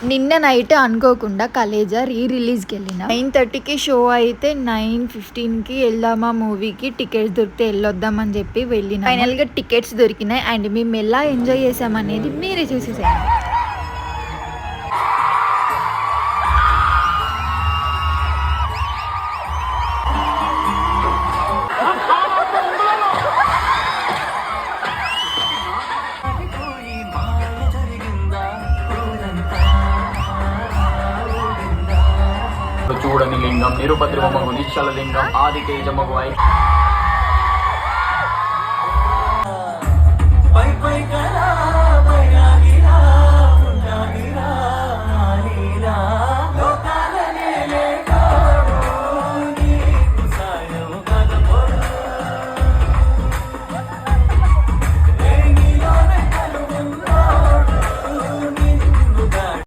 నిన్న నైట్ అనుకోకుండా కలేజా రిలీజ్కి వెళ్ళిన 9:30కి షో అయితే 9:15కి వెళ్దామా మూవీకి, టికెట్స్ దొరికితే వెళ్ళొద్దామని చెప్పి వెళ్ళిన. ఫైనల్ గా టికెట్స్ దొరికినాయి అండ్ మేము ఎలా ఎంజాయ్ చేసామనేది మీరే చూసేసేయండి. చూడని లింగం నిరుపద్రవమగు నిశ్చల లింగం ఆదికేజమగు